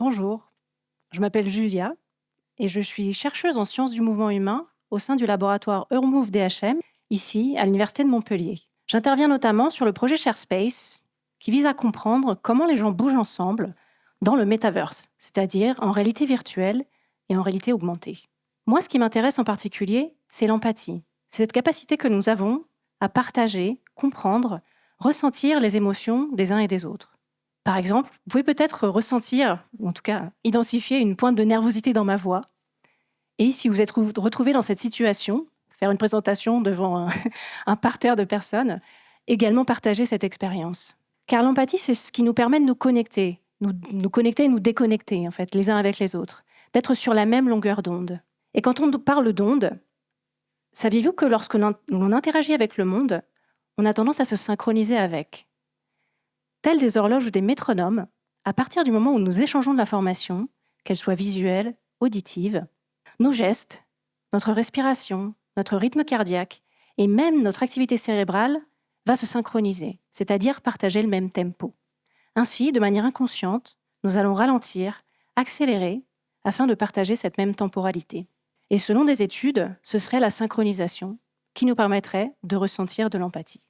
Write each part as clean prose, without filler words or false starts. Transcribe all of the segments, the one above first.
Bonjour, je m'appelle Julia et je suis chercheuse en sciences du mouvement humain au sein du laboratoire Euromove DHM, ici à l'Université de Montpellier. J'interviens notamment sur le projet ShareSpace qui vise à comprendre comment les gens bougent ensemble dans le metaverse, c'est-à-dire en réalité virtuelle et en réalité augmentée. Moi, ce qui m'intéresse en particulier, c'est l'empathie. C'est cette capacité que nous avons à partager, comprendre, ressentir les émotions des uns et des autres. Par exemple, vous pouvez peut-être ressentir, ou en tout cas identifier une pointe de nervosité dans ma voix. Et si vous êtes retrouvé dans cette situation, faire une présentation devant un parterre de personnes, également partager cette expérience. Car l'empathie, c'est ce qui nous permet de nous connecter et nous déconnecter, en fait, les uns avec les autres, d'être sur la même longueur d'onde. Et quand on parle d'onde, saviez-vous que lorsque l'on interagit avec le monde, on a tendance à se synchroniser avec? Telles des horloges ou des métronomes, à partir du moment où nous échangeons de l'information, qu'elle soit visuelle, auditive, nos gestes, notre respiration, notre rythme cardiaque et même notre activité cérébrale va se synchroniser, c'est-à-dire partager le même tempo. Ainsi, de manière inconsciente, nous allons ralentir, accélérer, afin de partager cette même temporalité. Et selon des études, ce serait la synchronisation qui nous permettrait de ressentir de l'empathie.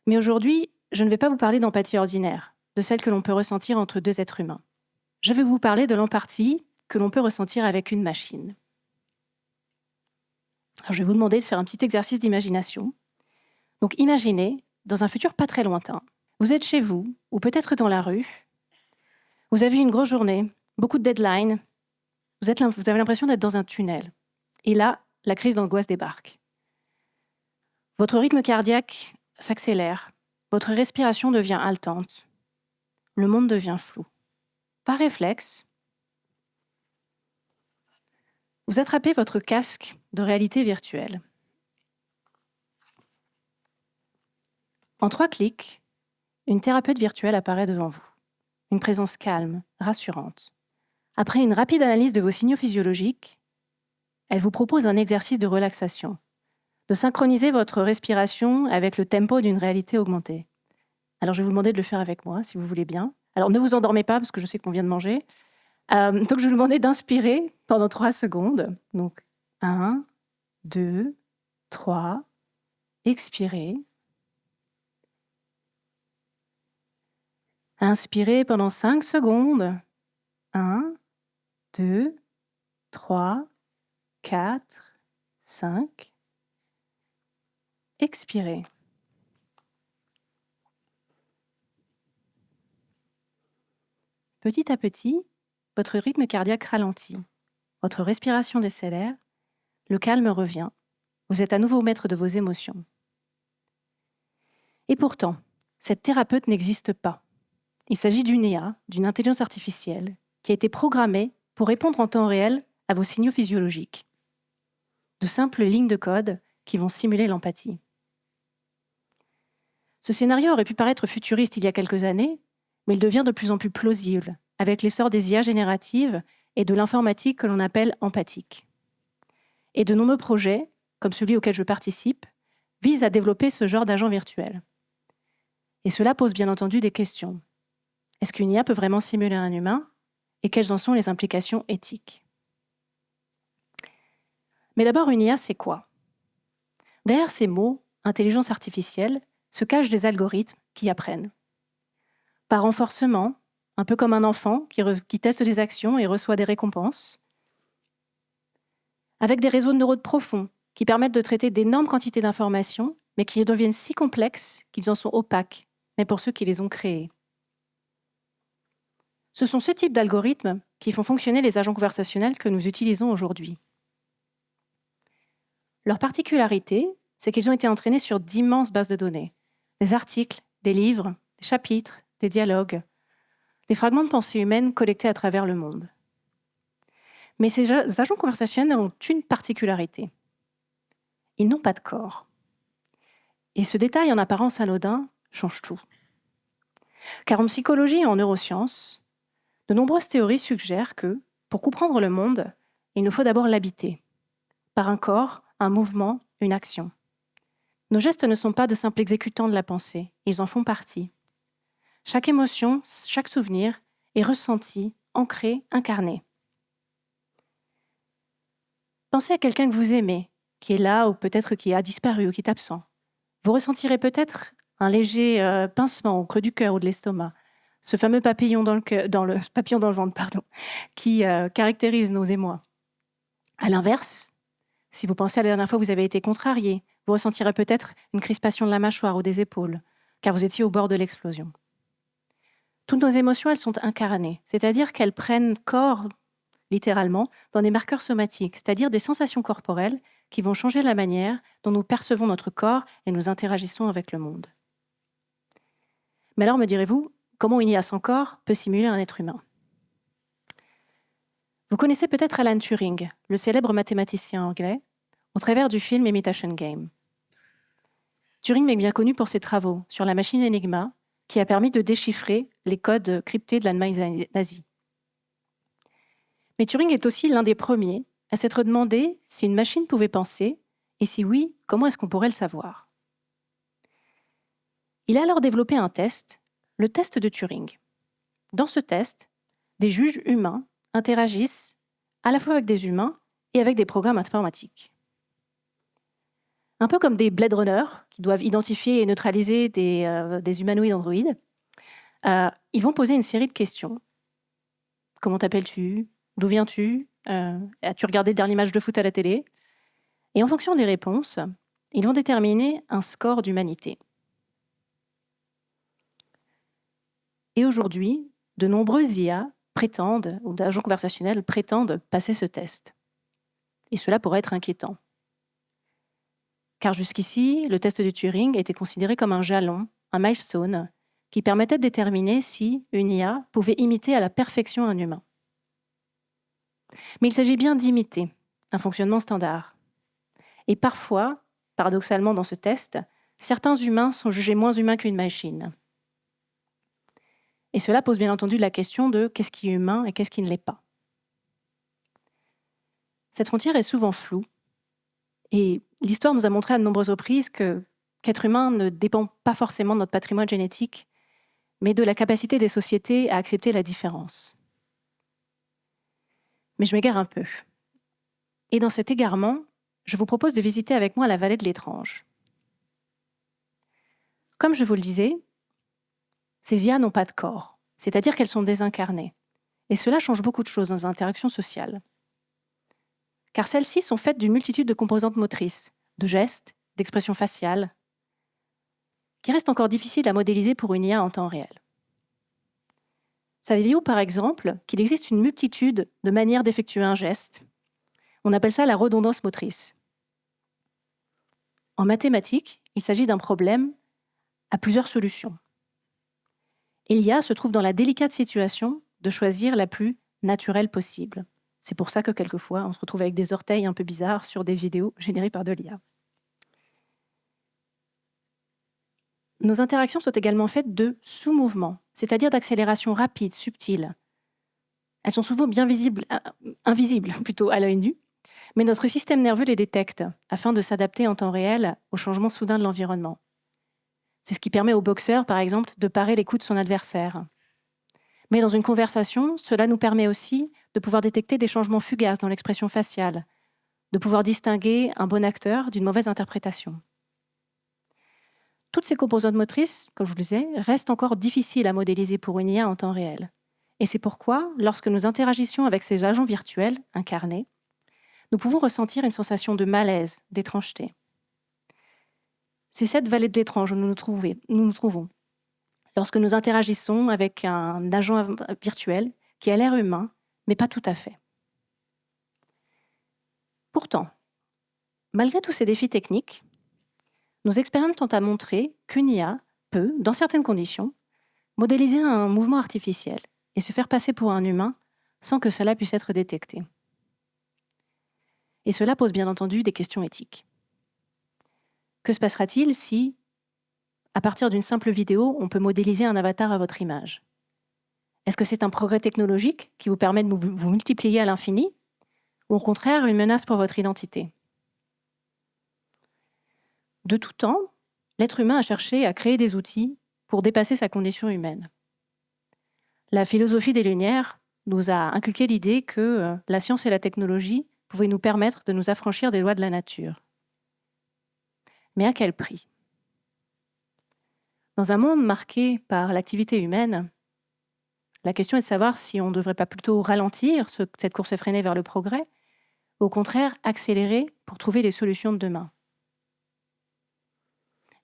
Mais aujourd'hui, je ne vais pas vous parler d'empathie ordinaire, de celle que l'on peut ressentir entre deux êtres humains. Je vais vous parler de l'empathie que l'on peut ressentir avec une machine. Alors, je vais vous demander de faire un petit exercice d'imagination. Donc imaginez, dans un futur pas très lointain, vous êtes chez vous, ou peut-être dans la rue, vous avez une grosse journée, beaucoup de deadlines, vous avez l'impression d'être dans un tunnel. Et là, la crise d'angoisse débarque. Votre rythme cardiaque s'accélère, votre respiration devient haletante, le monde devient flou. Par réflexe, vous attrapez votre casque de réalité virtuelle. En 3 clics, une thérapeute virtuelle apparaît devant vous. Une présence calme, rassurante. Après une rapide analyse de vos signaux physiologiques, elle vous propose un exercice de relaxation, de synchroniser votre respiration avec le tempo d'une réalité augmentée. Alors je vais vous demander de le faire avec moi, si vous voulez bien. Alors ne vous endormez pas, parce que je sais qu'on vient de manger. Donc je vais vous demander d'inspirer pendant 3 secondes. Donc 1, 2, 3, expirez. Inspirez pendant 5 secondes. 1, 2, 3, 4, 5. Expirez. Petit à petit, votre rythme cardiaque ralentit, votre respiration décélère, le calme revient, vous êtes à nouveau maître de vos émotions. Et pourtant, cette thérapeute n'existe pas. Il s'agit d'une IA, d'une intelligence artificielle, qui a été programmée pour répondre en temps réel à vos signaux physiologiques. De simples lignes de code qui vont simuler l'empathie. Ce scénario aurait pu paraître futuriste il y a quelques années, mais il devient de plus en plus plausible avec l'essor des IA génératives et de l'informatique que l'on appelle empathique. Et de nombreux projets, comme celui auquel je participe, visent à développer ce genre d'agent virtuel. Et cela pose bien entendu des questions. Est-ce qu'une IA peut vraiment simuler un humain? Et quelles en sont les implications éthiques? Mais d'abord, une IA, c'est quoi? Derrière ces mots, intelligence artificielle, se cachent des algorithmes qui apprennent. Par renforcement, un peu comme un enfant qui teste des actions et reçoit des récompenses. Avec des réseaux de neurones profonds qui permettent de traiter d'énormes quantités d'informations, mais qui deviennent si complexes qu'ils en sont opaques, mais pour ceux qui les ont créés. Ce sont ce type d'algorithmes qui font fonctionner les agents conversationnels que nous utilisons aujourd'hui. Leur particularité, c'est qu'ils ont été entraînés sur d'immenses bases de données, des articles, des livres, des chapitres, des dialogues, des fragments de pensée humaine collectés à travers le monde. Mais ces agents conversationnels ont une particularité. Ils n'ont pas de corps. Et ce détail en apparence anodin change tout. Car en psychologie et en neurosciences, de nombreuses théories suggèrent que, pour comprendre le monde, il nous faut d'abord l'habiter, par un corps, un mouvement, une action. Nos gestes ne sont pas de simples exécutants de la pensée, ils en font partie. Chaque émotion, chaque souvenir est ressenti, ancré, incarné. Pensez à quelqu'un que vous aimez, qui est là ou peut-être qui a disparu ou qui est absent. Vous ressentirez peut-être un léger pincement au creux du cœur ou de l'estomac, ce fameux papillon papillon dans le ventre, qui caractérise nos émois. À l'inverse, si vous pensez à la dernière fois où vous avez été contrarié, vous ressentirez peut-être une crispation de la mâchoire ou des épaules, car vous étiez au bord de l'explosion. Toutes nos émotions, elles sont incarnées, c'est-à-dire qu'elles prennent corps, littéralement, dans des marqueurs somatiques, c'est-à-dire des sensations corporelles qui vont changer la manière dont nous percevons notre corps et nous interagissons avec le monde. Mais alors, me direz-vous, comment une IA sans corps peut simuler un être humain ? Vous connaissez peut-être Alan Turing, le célèbre mathématicien anglais, au travers du film Imitation Game. Turing est bien connu pour ses travaux sur la machine Enigma, qui a permis de déchiffrer les codes cryptés de l'Allemagne nazie. Mais Turing est aussi l'un des premiers à s'être demandé si une machine pouvait penser, et si oui, comment est-ce qu'on pourrait le savoir ? Il a alors développé un test, le test de Turing. Dans ce test, des juges humains interagissent à la fois avec des humains et avec des programmes informatiques. Un peu comme des Blade Runner qui doivent identifier et neutraliser des humanoïdes androïdes, ils vont poser une série de questions. Comment t'appelles-tu ? D'où viens-tu ? As-tu regardé le dernier match de foot à la télé ? Et en fonction des réponses, ils vont déterminer un score d'humanité. Et aujourd'hui, de nombreuses IA prétendent, ou d'agents conversationnels prétendent passer ce test. Et cela pourrait être inquiétant. Car jusqu'ici, le test de Turing était considéré comme un jalon, un milestone, qui permettait de déterminer si une IA pouvait imiter à la perfection un humain. Mais il s'agit bien d'imiter un fonctionnement standard. Et parfois, paradoxalement dans ce test, certains humains sont jugés moins humains qu'une machine. Et cela pose bien entendu la question de qu'est-ce qui est humain et qu'est-ce qui ne l'est pas. Cette frontière est souvent floue, et l'histoire nous a montré à de nombreuses reprises qu'être humain ne dépend pas forcément de notre patrimoine génétique, mais de la capacité des sociétés à accepter la différence. Mais je m'égare un peu. Et dans cet égarement, je vous propose de visiter avec moi la vallée de l'étrange. Comme je vous le disais, ces IA n'ont pas de corps, c'est-à-dire qu'elles sont désincarnées. Et cela change beaucoup de choses dans les interactions sociales. Car celles-ci sont faites d'une multitude de composantes motrices, de gestes, d'expressions faciales, qui restent encore difficiles à modéliser pour une IA en temps réel. Saviez-vous par exemple qu'il existe une multitude de manières d'effectuer un geste ? On appelle ça la redondance motrice. En mathématiques, il s'agit d'un problème à plusieurs solutions. Et l'IA se trouve dans la délicate situation de choisir la plus naturelle possible. C'est pour ça que quelquefois, on se retrouve avec des orteils un peu bizarres sur des vidéos générées par de l'IA. Nos interactions sont également faites de sous-mouvements, c'est-à-dire d'accélérations rapides, subtiles. Elles sont souvent bien invisibles plutôt à l'œil nu, mais notre système nerveux les détecte afin de s'adapter en temps réel aux changements soudains de l'environnement. C'est ce qui permet au boxeur, par exemple, de parer les coups de son adversaire. Mais dans une conversation, cela nous permet aussi de pouvoir détecter des changements fugaces dans l'expression faciale, de pouvoir distinguer un bon acteur d'une mauvaise interprétation. Toutes ces composantes motrices, comme je vous le disais, restent encore difficiles à modéliser pour une IA en temps réel. Et c'est pourquoi, lorsque nous interagissons avec ces agents virtuels incarnés, nous pouvons ressentir une sensation de malaise, d'étrangeté. C'est cette vallée de l'étrange où nous nous trouvons. Lorsque nous interagissons avec un agent virtuel qui a l'air humain, mais pas tout à fait. Pourtant, malgré tous ces défis techniques, nos expériences tentent à montrer qu'une IA peut, dans certaines conditions, modéliser un mouvement artificiel et se faire passer pour un humain sans que cela puisse être détecté. Et cela pose bien entendu des questions éthiques. Que se passera-t-il si, à partir d'une simple vidéo, on peut modéliser un avatar à votre image ? Est-ce que c'est un progrès technologique qui vous permet de vous multiplier à l'infini, ou au contraire une menace pour votre identité ? De tout temps, l'être humain a cherché à créer des outils pour dépasser sa condition humaine. La philosophie des Lumières nous a inculqué l'idée que la science et la technologie pouvaient nous permettre de nous affranchir des lois de la nature. Mais à quel prix? Dans un monde marqué par l'activité humaine, la question est de savoir si on ne devrait pas plutôt ralentir cette course effrénée vers le progrès, ou au contraire accélérer pour trouver les solutions de demain.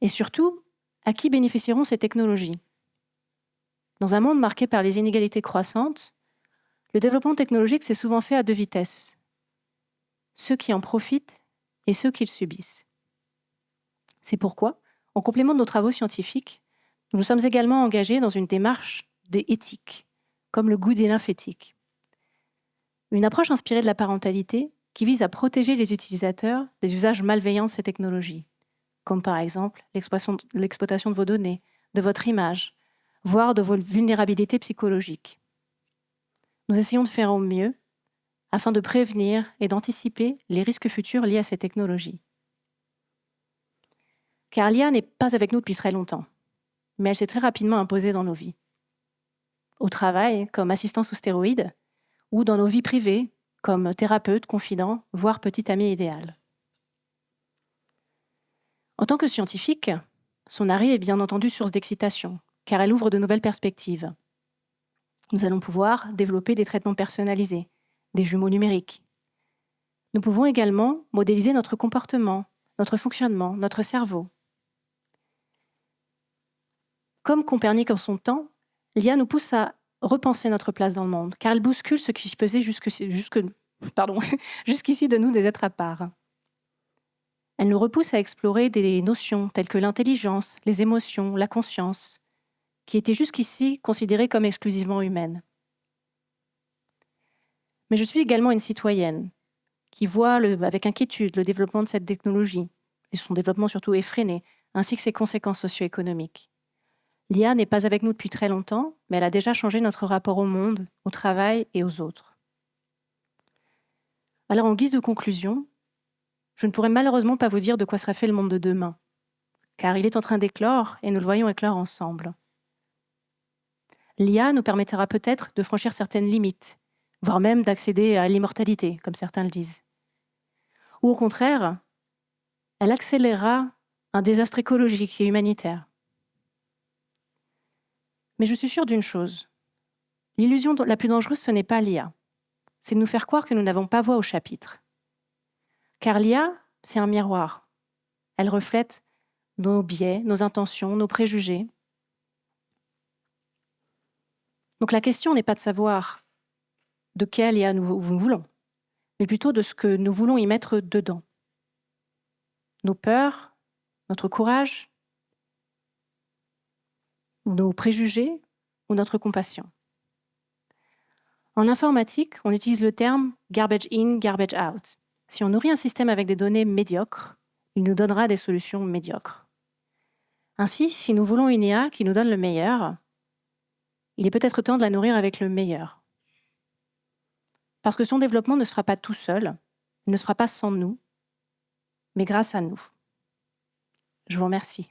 Et surtout, à qui bénéficieront ces technologies? Dans un monde marqué par les inégalités croissantes, le développement technologique s'est souvent fait à deux vitesses. Ceux qui en profitent et ceux qui le subissent. C'est pourquoi, en complément de nos travaux scientifiques, nous nous sommes également engagés dans une démarche d'éthique, comme le good enough éthique. Une approche inspirée de la parentalité qui vise à protéger les utilisateurs des usages malveillants de ces technologies, comme par exemple l'exploitation de vos données, de votre image, voire de vos vulnérabilités psychologiques. Nous essayons de faire au mieux afin de prévenir et d'anticiper les risques futurs liés à ces technologies. Car l'IA n'est pas avec nous depuis très longtemps, mais elle s'est très rapidement imposée dans nos vies. Au travail, comme assistant sous stéroïdes, ou dans nos vies privées, comme thérapeute, confident, voire petit ami idéal. En tant que scientifique, son arrivée est bien entendu source d'excitation, car elle ouvre de nouvelles perspectives. Nous allons pouvoir développer des traitements personnalisés, des jumeaux numériques. Nous pouvons également modéliser notre comportement, notre fonctionnement, notre cerveau. Comme Copernic en son temps, l'IA nous pousse à repenser notre place dans le monde, car elle bouscule ce qui faisait jusqu'ici de nous des êtres à part. Elle nous repousse à explorer des notions telles que l'intelligence, les émotions, la conscience, qui étaient jusqu'ici considérées comme exclusivement humaines. Mais je suis également une citoyenne qui voit avec inquiétude le développement de cette technologie, et son développement surtout effréné, ainsi que ses conséquences socio-économiques. L'IA n'est pas avec nous depuis très longtemps, mais elle a déjà changé notre rapport au monde, au travail et aux autres. Alors en guise de conclusion, je ne pourrais malheureusement pas vous dire de quoi sera fait le monde de demain, car il est en train d'éclore et nous le voyons éclore ensemble. L'IA nous permettra peut-être de franchir certaines limites, voire même d'accéder à l'immortalité, comme certains le disent. Ou au contraire, elle accélérera un désastre écologique et humanitaire. Mais je suis sûre d'une chose, l'illusion la plus dangereuse, ce n'est pas l'IA, c'est de nous faire croire que nous n'avons pas voix au chapitre. Car l'IA, c'est un miroir. Elle reflète nos biais, nos intentions, nos préjugés. Donc la question n'est pas de savoir de quelle IA nous voulons, mais plutôt de ce que nous voulons y mettre dedans. Nos peurs, notre courage, nos préjugés ou notre compassion. En informatique, on utilise le terme « garbage in, garbage out ». Si on nourrit un système avec des données médiocres, il nous donnera des solutions médiocres. Ainsi, si nous voulons une IA qui nous donne le meilleur, il est peut-être temps de la nourrir avec le meilleur. Parce que son développement ne se fera pas tout seul, il ne se fera pas sans nous, mais grâce à nous. Je vous remercie.